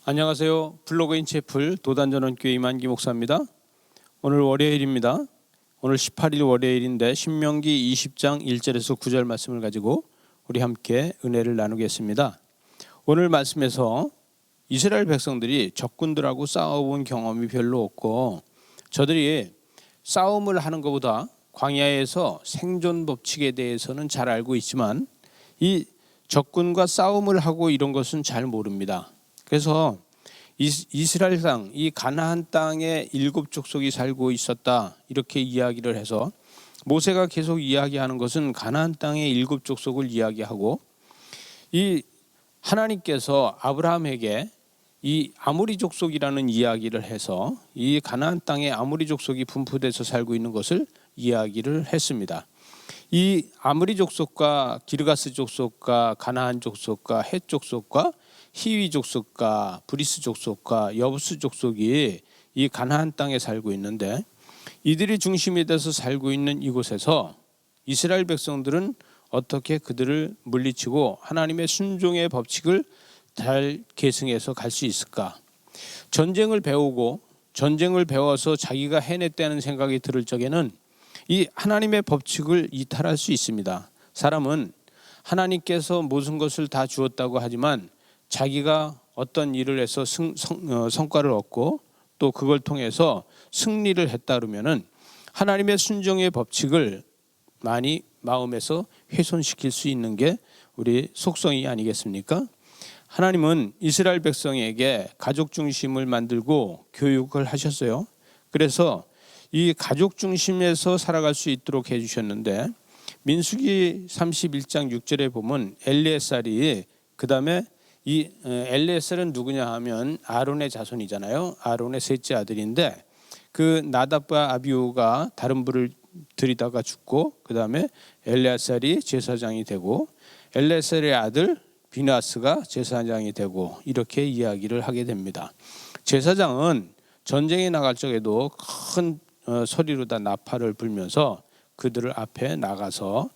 안녕하세요. 블로그인 채플 도단전원교회 임한기 목사입니다. 오늘 월요일입니다. 오늘 18일 월요일인데 신명기 20장 1절에서 9절 말씀을 가지고 우리 함께 은혜를 나누겠습니다. 오늘 말씀에서 이스라엘 백성들이 적군들하고 싸워본 경험이 별로 없고 저들이 싸움을 하는 것보다 광야에서 생존 법칙에 대해서는 잘 알고 있지만 이 적군과 싸움을 하고 이런 것은 잘 모릅니다. 그래서 이스라엘 땅, 이 가나안 땅에 7족속이 살고 있었다 이렇게 이야기를 해서 모세가 계속 이야기하는 것은 가나안 땅의 7족속을 이야기하고 이 하나님께서 아브라함에게 이 아모리 족속이라는 이야기를 해서 이 가나안 땅에 아모리 족속이 분포돼서 살고 있는 것을 이야기를 했습니다. 이 아모리 족속과 기르가스 족속과 가나안 족속과 헷 족속과 히위 족속과 브리스 족속과 여부스 족속이 이 가나안 땅에 살고 있는데 이들이 중심이 돼서 살고 있는 이곳에서 이스라엘 백성들은 어떻게 그들을 물리치고 하나님의 순종의 법칙을 잘 계승해서 갈 수 있을까? 전쟁을 배우고 전쟁을 배워서 자기가 해냈다는 생각이 들을 적에는 이 하나님의 법칙을 이탈할 수 있습니다. 사람은 하나님께서 모든 것을 다 주었다고 하지만 자기가 어떤 일을 해서 성과를 얻고 또 그걸 통해서 승리를 했다 그러면은 하나님의 순종의 법칙을 많이 마음에서 훼손시킬 수 있는 게 우리 속성이 아니겠습니까? 하나님은 이스라엘 백성에게 가족 중심을 만들고 교육을 하셨어요. 그래서 이 가족 중심에서 살아갈 수 있도록 해주셨는데 민수기 31장 6절에 보면 엘리에셀이 그 다음에 이 엘리에셀은 누구냐 하면 아론의 자손이잖아요. 아론의 셋째 아들인데 그 나답과 아비후가 다른 불을 들이다가 죽고 그 다음에 엘리에셀이 제사장이 되고 엘리에셀의 아들 비나스가 제사장이 되고 이렇게 이야기를 하게 됩니다. 제사장은 전쟁에 나갈 적에도 큰 소리로다 나팔을 불면서 그들을 앞에 나가서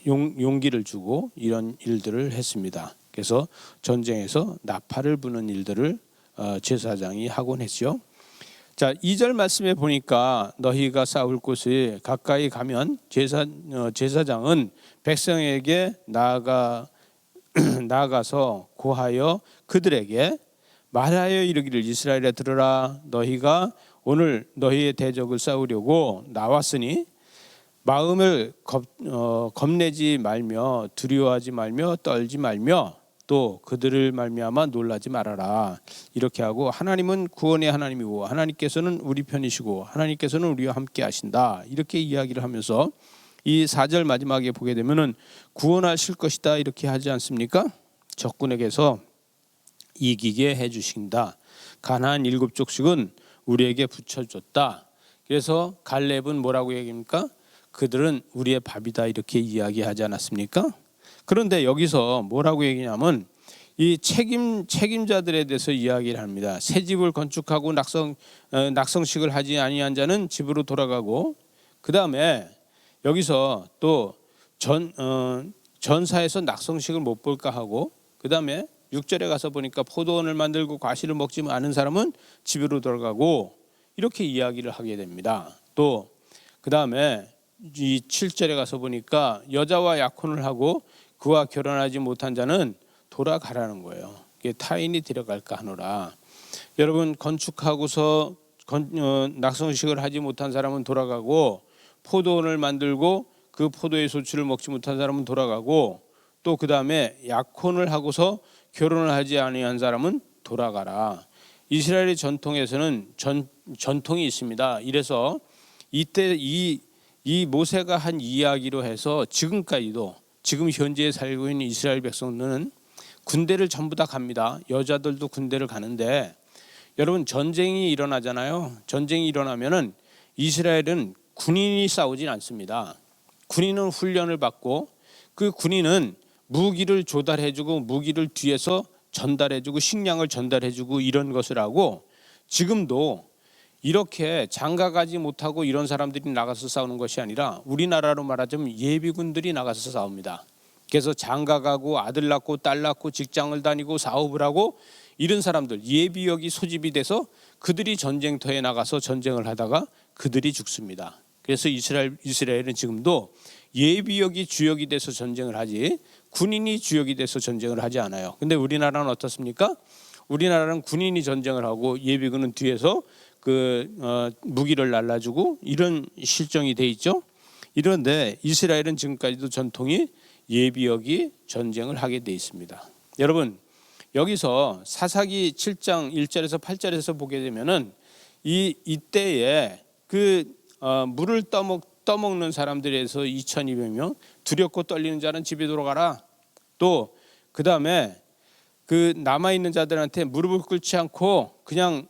용기를 주고 이런 일들을 했습니다. 그래서 전쟁에서 나팔을 부는 일들을 제사장이 하곤 했죠. 자, 2절 말씀에 보니까 너희가 싸울 곳에 가까이 가면 제사장은 백성에게 나아가서 고하여 그들에게 말하여 이르기를 이스라엘에 들으라 너희가 오늘 너희의 대적을 싸우려고 나왔으니 마음을 겁내지 말며 두려워하지 말며 떨지 말며 또 그들을 말미암아 놀라지 말아라. 이렇게 하고 하나님은 구원의 하나님이고 하나님께서는 우리 편이시고 하나님께서는 우리와 함께 하신다. 이렇게 이야기를 하면서 이 4절 마지막에 보게 되면은 구원하실 것이다 이렇게 하지 않습니까? 적군에게서 이기게 해주신다. 가나안 7족씩은 우리에게 붙여줬다. 그래서 갈렙은 뭐라고 얘기합니까? 그들은 우리의 밥이다 이렇게 이야기하지 않았습니까? 그런데 여기서 뭐라고 얘기냐면 이 책임자들에 대해서 이야기를 합니다. 새 집을 건축하고 낙성식을 하지 아니한 자는 집으로 돌아가고 그 다음에 여기서 또 전사에서 낙성식을 못 볼까 하고 그 다음에 6절에 가서 보니까 포도원을 만들고 과실을 먹지 않은 사람은 집으로 돌아가고 이렇게 이야기를 하게 됩니다. 또 그 다음에 이 7절에 가서 보니까 여자와 약혼을 하고 그와 결혼하지 못한 자는 돌아가라는 거예요. 타인이 데려갈까 하노라. 여러분 건축하고서 낙성식을 하지 못한 사람은 돌아가고 포도원을 만들고 그 포도의 소출을 먹지 못한 사람은 돌아가고 또 그 다음에 약혼을 하고서 결혼을 하지 아니한 사람은 돌아가라. 이스라엘의 전통에서는 전통이 있습니다. 이래서 이때 이 모세가 한 이야기로 해서 지금까지도 지금 현재 살고 있는 이스라엘 백성들은 군대를 전부 다 갑니다. 여자들도 군대를 가는데 여러분 전쟁이 일어나잖아요. 전쟁이 일어나면은 이스라엘은 군인이 싸우진 않습니다. 군인은 훈련을 받고 그 군인은 무기를 조달해주고 무기를 뒤에서 전달해주고 식량을 전달해주고 이런 것을 하고 지금도 이렇게 장가가지 못하고 이런 사람들이 나가서 싸우는 것이 아니라 우리나라로 말하자면 예비군들이 나가서 싸웁니다. 그래서 장가가고 아들 낳고 딸 낳고 직장을 다니고 사업을 하고 이런 사람들 예비역이 소집이 돼서 그들이 전쟁터에 나가서 전쟁을 하다가 그들이 죽습니다. 그래서 이스라엘은 지금도 예비역이 주역이 돼서 전쟁을 하지 군인이 주역이 돼서 전쟁을 하지 않아요. 근데 우리나라는 어떻습니까? 우리나라는 군인이 전쟁을 하고 예비군은 뒤에서 무기를 날라주고 이런 실정이 돼 있죠. 이런데 이스라엘은 지금까지도 전통이 예비역이 전쟁을 하게 돼 있습니다. 여러분, 여기서 사사기 7장 1절에서 8절에서 보게 되면은 이때에 물을 떠먹는 사람들에서 2,200명, 두렵고 떨리는 자는 집에 돌아가라. 또 그다음에 남아 있는 자들한테 무릎을 꿇지 않고 그냥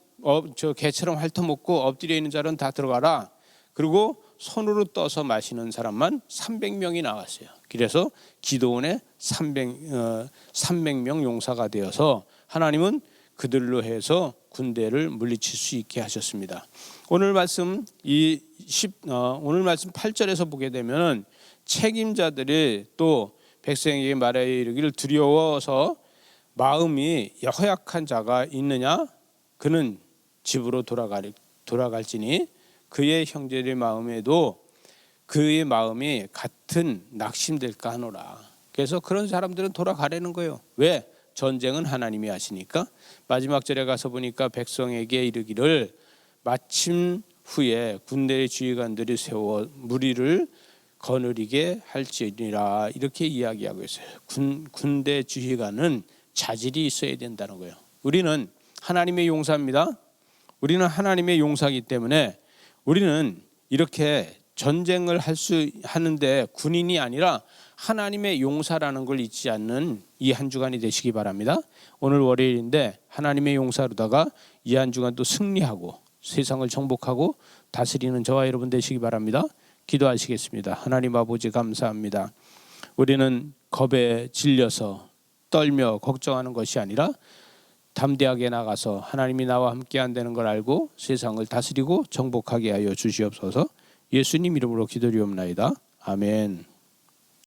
개처럼 핥아먹고 엎드려 있는 자는 다 들어가라. 그리고 손으로 떠서 마시는 사람만 300명이 나왔어요. 그래서 기드온의 300명 용사가 되어서 하나님은 그들로 해서 군대를 물리칠 수 있게 하셨습니다. 오늘 말씀 8절에서 보게 되면 책임자들이 또 백성에게 말하여 이르기를 두려워서 마음이 허약한 자가 있느냐? 그는 집으로 돌아갈지니 그의 형제의 마음에도 그의 마음이 같은 낙심될까 하노라. 그래서 그런 사람들은 돌아가려는 거예요. 왜? 전쟁은 하나님이 하시니까. 마지막 절에 가서 보니까 백성에게 이르기를 마침 후에 군대의 지휘관들이 세워 무리를 거느리게 할지니라 이렇게 이야기하고 있어요. 군대 지휘관은 자질이 있어야 된다는 거예요. 우리는 하나님의 용사입니다. 우리는 하나님의 용사이기 때문에 우리는 이렇게 전쟁을 하는데 군인이 아니라 하나님의 용사라는 걸 잊지 않는 이 한 주간이 되시기 바랍니다. 오늘 월요일인데 하나님의 용사로다가 이 한 주간도 승리하고 세상을 정복하고 다스리는 저와 여러분 되시기 바랍니다. 기도하시겠습니다. 하나님 아버지 감사합니다. 우리는 겁에 질려서 떨며 걱정하는 것이 아니라 담대하게 나가서 하나님이 나와 함께 한다는 걸 알고 세상을 다스리고 정복하게 하여 주시옵소서. 예수님 이름으로 기도리옵나이다. 아멘.